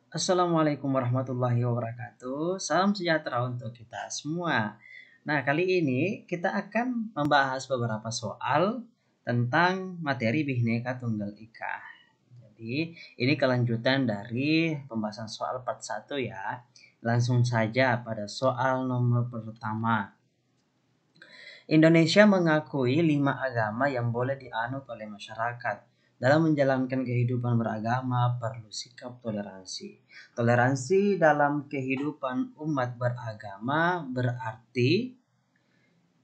Assalamualaikum warahmatullahi wabarakatuh. Salam sejahtera untuk kita semua. Nah, kali ini kita akan membahas beberapa soal tentang materi Bhinneka Tunggal Ika. Jadi, ini kelanjutan dari pembahasan soal part 1 ya. Langsung saja pada soal nomor pertama. Indonesia mengakui 5 agama yang boleh dianut oleh masyarakat. Dalam menjalankan kehidupan beragama perlu sikap toleransi. Toleransi dalam kehidupan umat beragama berarti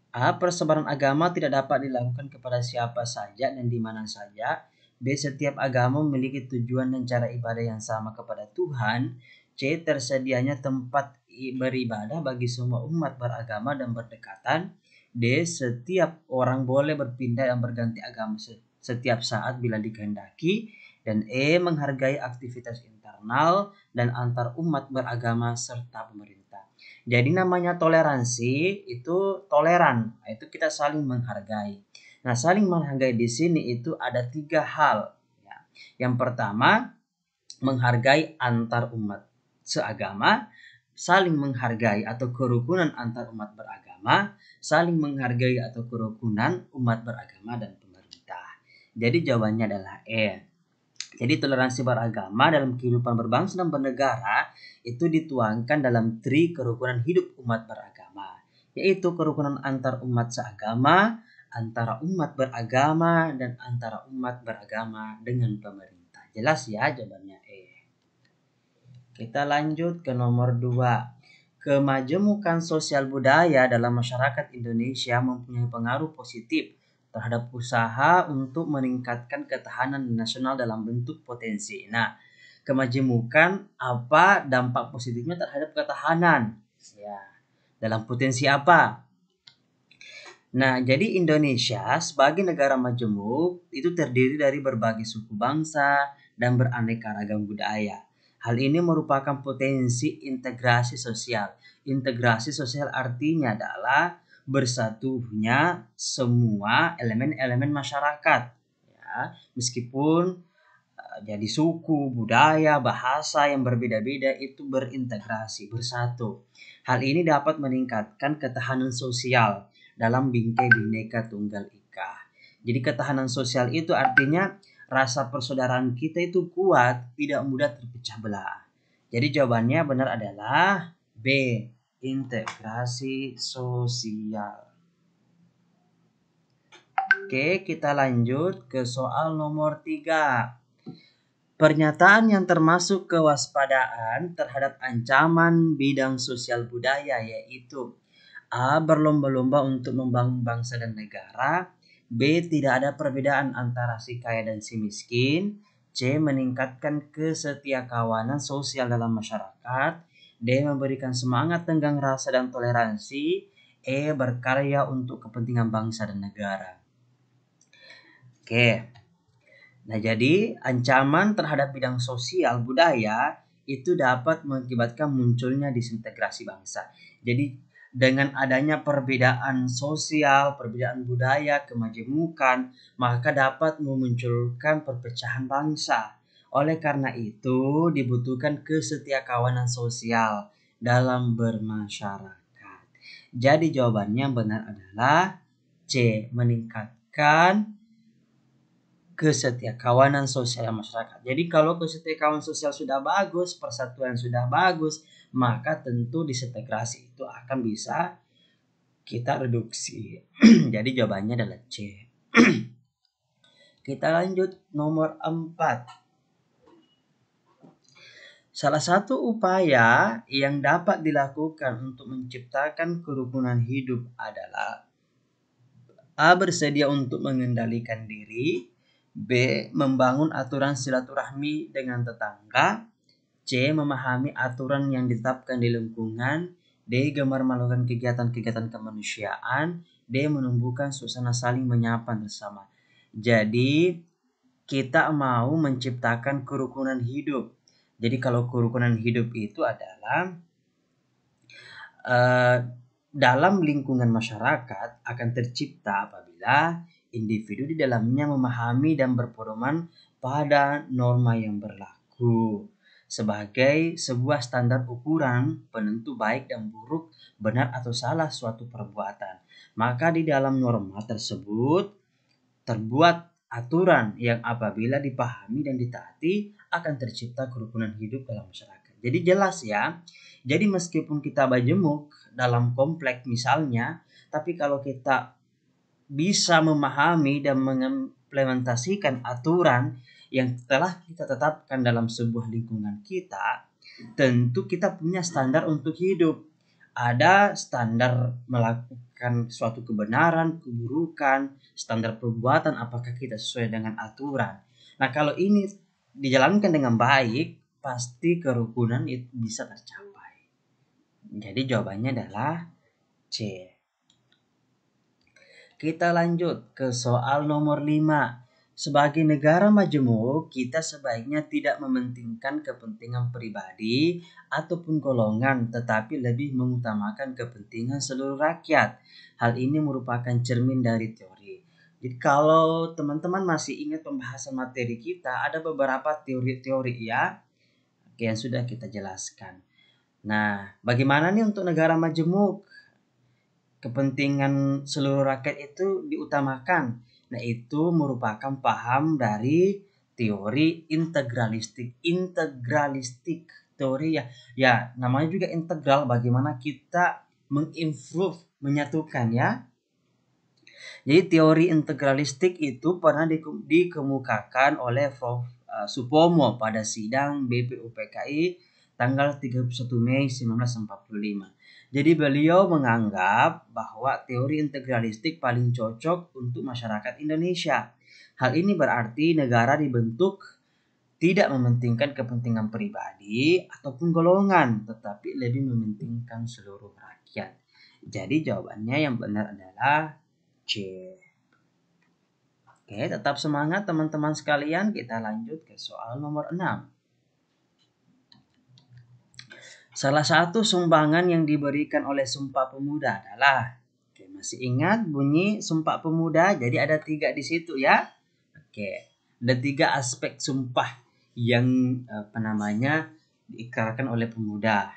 A. Persebaran agama tidak dapat dilakukan kepada siapa saja dan di mana saja. B. Setiap agama memiliki tujuan dan cara ibadah yang sama kepada Tuhan. C. Tersedianya tempat beribadah bagi semua umat beragama dan berdekatan. D. Setiap orang boleh berpindah dan berganti agama setiap saat bila dikehendaki. Dan E. Menghargai aktivitas internal dan antar umat beragama serta pemerintah. Jadi namanya toleransi itu toleran, itu kita saling menghargai. Nah, saling menghargai di sini itu ada 3 hal. Ya. Yang pertama, menghargai antar umat seagama, saling menghargai atau kerukunan antar umat beragama, saling menghargai atau kerukunan umat beragama dan pemerintah. Jadi jawabannya adalah E. Jadi toleransi beragama dalam kehidupan berbangsa dan bernegara itu dituangkan dalam tri kerukunan hidup umat beragama, yaitu kerukunan antar umat seagama, antara umat beragama, dan antara umat beragama dengan pemerintah. Jelas ya jawabannya E. Kita lanjut ke nomor 2. Kemajemukan sosial budaya dalam masyarakat Indonesia mempunyai pengaruh positif terhadap usaha untuk meningkatkan ketahanan nasional dalam bentuk potensi. Nah, kemajemukan apa dampak positifnya terhadap ketahanan? Ya, dalam potensi apa? Nah, jadi Indonesia sebagai negara majemuk itu terdiri dari berbagai suku bangsa dan beraneka ragam budaya. Hal ini merupakan potensi integrasi sosial. Integrasi sosial artinya adalah bersatunya semua elemen-elemen masyarakat. Ya, meskipun jadi suku, budaya, bahasa yang berbeda-beda itu berintegrasi, bersatu. Hal ini dapat meningkatkan ketahanan sosial dalam bingkai Bhinneka Tunggal Ika. Jadi ketahanan sosial itu artinya rasa persaudaraan kita itu kuat, tidak mudah terpecah belah. Jadi jawabannya benar adalah B. Integrasi sosial. Oke, kita lanjut ke soal nomor 3. Pernyataan yang termasuk kewaspadaan terhadap ancaman bidang sosial budaya yaitu A. Berlomba-lomba untuk membangun bangsa dan negara. B. Tidak ada perbedaan antara si kaya dan si miskin. C. Meningkatkan kesetiakawanan sosial dalam masyarakat. D. Memberikan semangat tenggang rasa dan toleransi. E. Berkarya untuk kepentingan bangsa dan negara. Oke. Nah, jadi ancaman terhadap bidang sosial budaya itu dapat mengakibatkan munculnya disintegrasi bangsa. Jadi dengan adanya perbedaan sosial, perbedaan budaya, kemajemukan, maka dapat memunculkan perpecahan bangsa. Oleh karena itu, dibutuhkan kesetiakawanan sosial dalam bermasyarakat. Jadi jawabannya yang benar adalah C. Meningkatkan kesetiakawanan sosial masyarakat. Jadi kalau kesetiakawanan sosial sudah bagus, persatuan sudah bagus, maka tentu disintegrasi itu akan bisa kita reduksi. Jadi jawabannya adalah C. Kita lanjut nomor 4. Salah satu upaya yang dapat dilakukan untuk menciptakan kerukunan hidup adalah A. Bersedia untuk mengendalikan diri. B. Membangun aturan silaturahmi dengan tetangga. C. Memahami aturan yang ditetapkan di lingkungan. D. Gemar melakukan kegiatan-kegiatan kemanusiaan. D. Menumbuhkan suasana saling menyapa bersama. Jadi kita mau menciptakan kerukunan hidup. Jadi kalau kerukunan hidup itu adalah dalam lingkungan masyarakat akan tercipta apabila individu di dalamnya memahami dan berpedoman pada norma yang berlaku. sebagai sebuah standar ukuran penentu baik dan buruk, benar atau salah suatu perbuatan. Maka di dalam norma tersebut terbuat aturan yang apabila dipahami dan ditaati akan tercipta kerukunan hidup dalam masyarakat. Jadi jelas ya. Jadi meskipun kita majemuk dalam komplek misalnya, tapi kalau kita bisa memahami dan mengimplementasikan aturan yang telah kita tetapkan dalam sebuah lingkungan kita, tentu kita punya standar untuk hidup. Ada standar melakukan suatu kebenaran, keburukan, standar perbuatan apakah kita sesuai dengan aturan. Nah, kalau ini dijalankan dengan baik, pasti kerukunan itu bisa tercapai. Jadi jawabannya adalah C. Kita lanjut ke soal nomor 5. Sebagai negara majemuk, kita sebaiknya tidak mementingkan kepentingan pribadi ataupun golongan, tetapi lebih mengutamakan kepentingan seluruh rakyat. Hal ini merupakan cermin dari teori. Jadi kalau teman-teman masih ingat pembahasan materi kita, ada beberapa teori-teori ya yang sudah kita jelaskan. Nah, bagaimana nih untuk negara majemuk? Kepentingan seluruh rakyat itu diutamakan. Nah, itu merupakan paham dari teori integralistik. Integralistik teori ya namanya juga integral, bagaimana kita mengimprove, menyatukan ya. Jadi teori integralistik itu pernah dikemukakan oleh Prof. Supomo pada sidang BPUPKI tanggal 31 Mei 1945. Jadi beliau menganggap bahwa teori integralistik paling cocok untuk masyarakat Indonesia. Hal ini berarti negara dibentuk tidak mementingkan kepentingan pribadi ataupun golongan, tetapi lebih mementingkan seluruh rakyat. Jadi jawabannya yang benar adalah C. Oke, tetap semangat teman-teman sekalian. Kita lanjut ke soal nomor 6. Salah satu sumbangan yang diberikan oleh Sumpah Pemuda adalah, oke, masih ingat bunyi Sumpah Pemuda? Jadi ada 3 di situ ya. Oke, ada 3 aspek sumpah yang diikrarkan oleh pemuda.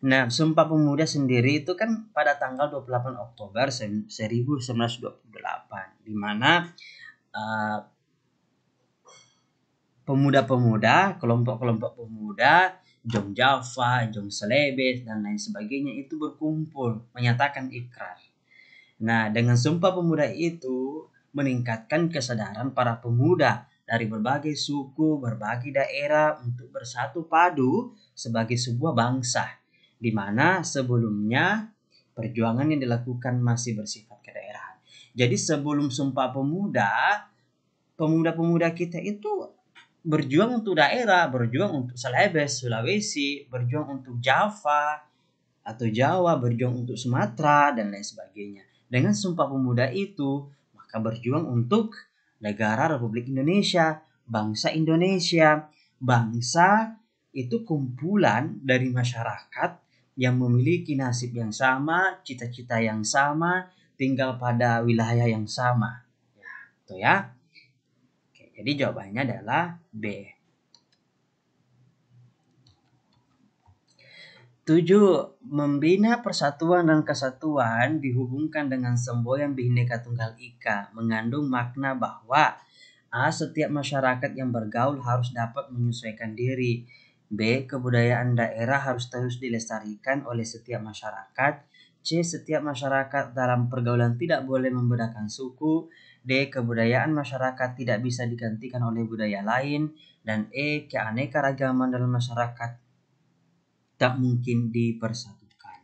Nah, Sumpah Pemuda sendiri itu kan pada tanggal 28 Oktober 1928, di mana pemuda-pemuda, kelompok-kelompok pemuda, Jong Java, Jong Selebes, dan lain sebagainya itu berkumpul menyatakan ikrar. Nah, dengan Sumpah Pemuda itu meningkatkan kesadaran para pemuda dari berbagai suku, berbagai daerah untuk bersatu padu sebagai sebuah bangsa, di mana sebelumnya perjuangan yang dilakukan masih bersifat kedaerahan. Jadi sebelum Sumpah Pemuda, pemuda-pemuda kita itu berjuang untuk daerah, berjuang untuk Celebes, Sulawesi, berjuang untuk Java atau Jawa, berjuang untuk Sumatera dan lain sebagainya. Dengan Sumpah Pemuda itu, maka berjuang untuk negara Republik Indonesia, bangsa Indonesia. Bangsa itu kumpulan dari masyarakat yang memiliki nasib yang sama, cita-cita yang sama, tinggal pada wilayah yang sama. Ya, itu ya. Jadi jawabannya adalah B. 7. Membina persatuan dan kesatuan dihubungkan dengan semboyan Bhinneka Tunggal Ika, mengandung makna bahwa A. Setiap masyarakat yang bergaul harus dapat menyesuaikan diri. B. Kebudayaan daerah harus terus dilestarikan oleh setiap masyarakat. C. Setiap masyarakat dalam pergaulan tidak boleh membedakan suku. D. Kebudayaan masyarakat tidak bisa digantikan oleh budaya lain. Dan E. Keanekaragaman dalam masyarakat tak mungkin dipersatukan.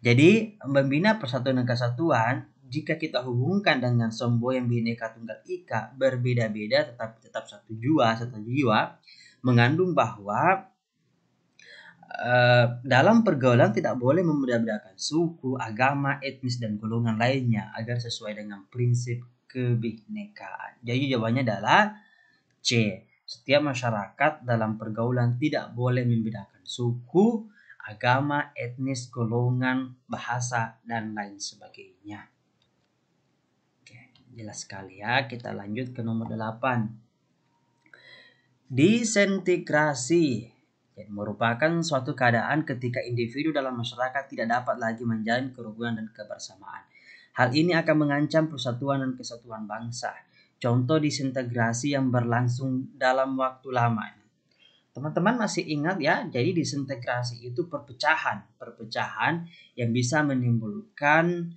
Jadi membina persatuan dan kesatuan, jika kita hubungkan dengan semboyan Bhinneka Tunggal Ika, berbeda-beda tetapi tetap satu jiwa, mengandung bahwa dalam pergaulan tidak boleh membeda-bedakan suku, agama, etnis, dan golongan lainnya agar sesuai dengan prinsip kebinekaan. Jadi jawabannya adalah C. Setiap masyarakat dalam pergaulan tidak boleh membedakan suku, agama, etnis, golongan, bahasa, dan lain sebagainya. Oke, jelas sekali ya. Kita lanjut ke nomor 8. Disintegrasi jadi merupakan suatu keadaan ketika individu dalam masyarakat tidak dapat lagi menjalin kerukunan dan kebersamaan. Hal ini akan mengancam persatuan dan kesatuan bangsa. Contoh disintegrasi yang berlangsung dalam waktu lama. Teman-teman masih ingat ya, jadi disintegrasi itu perpecahan yang bisa menimbulkan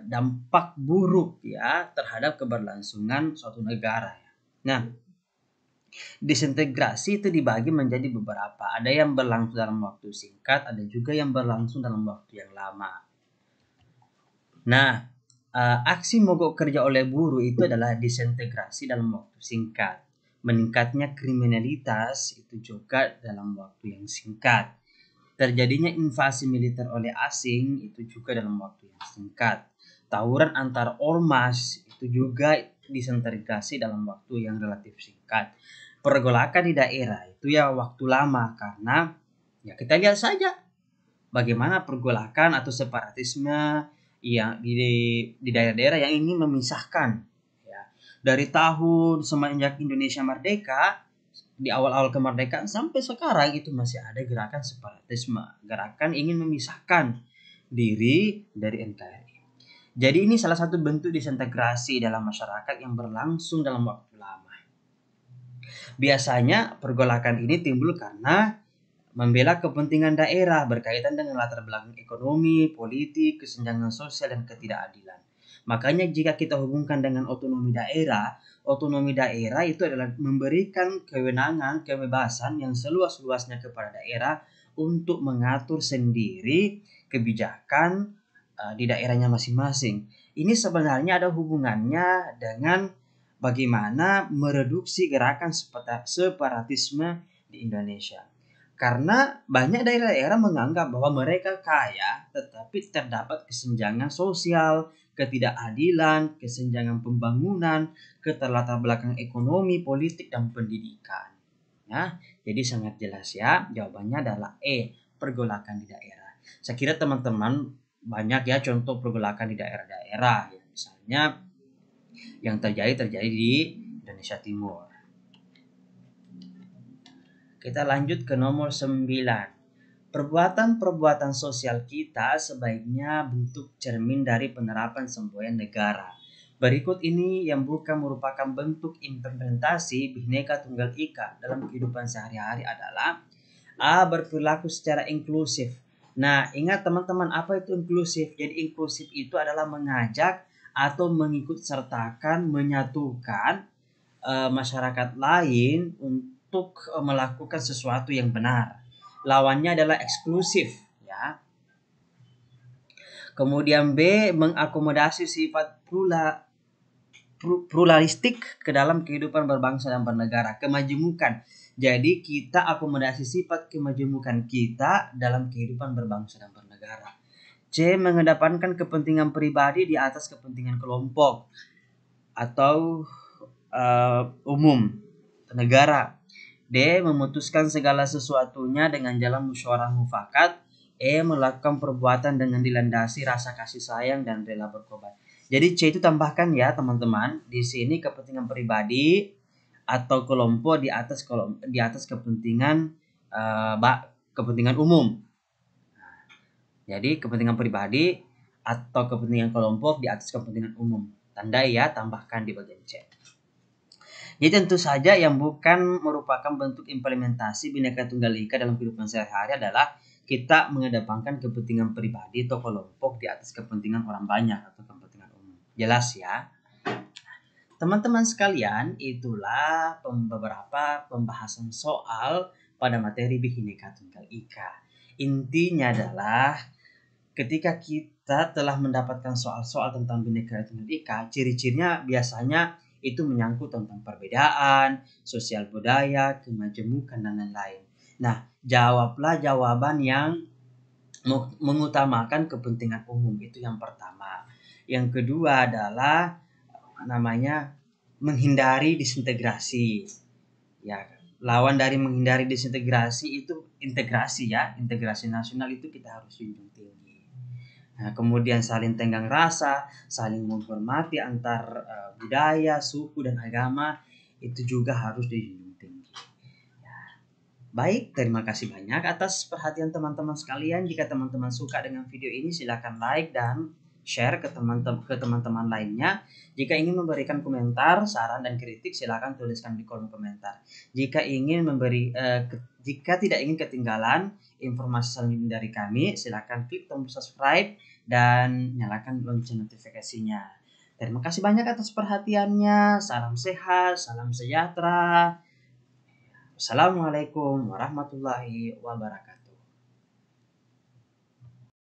dampak buruk ya terhadap keberlangsungan suatu negara. Nah, disintegrasi itu dibagi menjadi beberapa. Ada yang berlangsung dalam waktu singkat, ada juga yang berlangsung dalam waktu yang lama. Nah, aksi mogok kerja oleh buruh itu adalah disintegrasi dalam waktu singkat. Meningkatnya kriminalitas itu juga dalam waktu yang singkat. Terjadinya invasi militer oleh asing itu juga dalam waktu yang singkat. Tawuran antar ormas itu juga disintegrasi dalam waktu yang relatif singkat. Pergolakan di daerah itu ya waktu lama, karena ya kita lihat saja bagaimana pergolakan atau separatisme yang di daerah-daerah yang ingin memisahkan ya. Dari tahun semenjak Indonesia merdeka, di awal-awal kemerdekaan sampai sekarang itu masih ada gerakan separatisme, gerakan ingin memisahkan diri dari NKRI. Jadi ini salah satu bentuk disintegrasi dalam masyarakat yang berlangsung dalam waktu lama. Biasanya pergolakan ini timbul karena membela kepentingan daerah berkaitan dengan latar belakang ekonomi, politik, kesenjangan sosial, dan ketidakadilan. Makanya jika kita hubungkan dengan otonomi daerah itu adalah memberikan kewenangan, kebebasan yang seluas-luasnya kepada daerah untuk mengatur sendiri kebijakan di daerahnya masing-masing. Ini sebenarnya ada hubungannya dengan bagaimana mereduksi gerakan separatisme di Indonesia. Karena banyak daerah-daerah menganggap bahwa mereka kaya, tetapi terdapat kesenjangan sosial, ketidakadilan, kesenjangan pembangunan, keterlatar belakang ekonomi, politik, dan pendidikan. Ya, jadi sangat jelas ya, jawabannya adalah E, pergolakan di daerah. Saya kira teman-teman banyak ya contoh pergolakan di daerah-daerah, ya, misalnya yang terjadi di Indonesia Timur. Kita lanjut ke nomor 9. Perbuatan-perbuatan sosial kita sebaiknya bentuk cermin dari penerapan semboyan negara. Berikut ini yang bukan merupakan bentuk implementasi Bhinneka Tunggal Ika dalam kehidupan sehari-hari adalah A. Berperilaku secara inklusif. Nah, ingat teman-teman, apa itu inklusif? Jadi inklusif itu adalah mengajak atau mengikut sertakan, menyatukan masyarakat lain untuk melakukan sesuatu yang benar. Lawannya adalah eksklusif ya. Kemudian B, mengakomodasi sifat pluralistik ke dalam kehidupan berbangsa dan bernegara, kemajemukan. Jadi kita akomodasi sifat kemajemukan kita dalam kehidupan berbangsa dan bernegara. C, mengedepankan kepentingan pribadi di atas kepentingan kelompok atau umum negara. D, memutuskan segala sesuatunya dengan jalan musyawarah mufakat. E, melakukan perbuatan dengan dilandasi rasa kasih sayang dan rela berkorban. Jadi C itu tambahkan ya teman-teman, di sini kepentingan pribadi atau kelompok di atas kepentingan kepentingan umum. Jadi kepentingan pribadi atau kepentingan kelompok di atas kepentingan umum. Tandai ya, tambahkan di bagian C. Jadi tentu saja yang bukan merupakan bentuk implementasi Bhinneka Tunggal Ika dalam kehidupan sehari-hari adalah kita mengedepankan kepentingan pribadi atau kelompok di atas kepentingan orang banyak atau kepentingan umum. Jelas ya? Teman-teman sekalian, itulah beberapa pembahasan soal pada materi Bhinneka Tunggal Ika. Intinya adalah ketika kita telah mendapatkan soal-soal tentang Bhinneka Tunggal Ika, ciri-cirinya biasanya itu menyangkut tentang perbedaan, sosial budaya, kemajemukan, dan lain-lain. Nah, jawablah jawaban yang mengutamakan kepentingan umum, itu yang pertama. Yang kedua adalah namanya menghindari disintegrasi. Ya, lawan dari menghindari disintegrasi itu integrasi ya, integrasi nasional itu kita harus junjung tinggi. Nah, kemudian saling tenggang rasa, saling menghormati antar budaya, suku, dan agama itu juga harus dijunjung tinggi. Baik, terima kasih banyak atas perhatian teman-teman sekalian. Jika teman-teman suka dengan video ini, silakan like dan share ke teman-teman lainnya. Jika ingin memberikan komentar, saran dan kritik, silakan tuliskan di kolom komentar. Jika tidak ingin ketinggalan informasi selanjutnya dari kami, silakan klik tombol subscribe dan nyalakan lonceng notifikasinya. Terima kasih banyak atas perhatiannya. Salam sehat, salam sejahtera. Wassalamualaikum warahmatullahi wabarakatuh.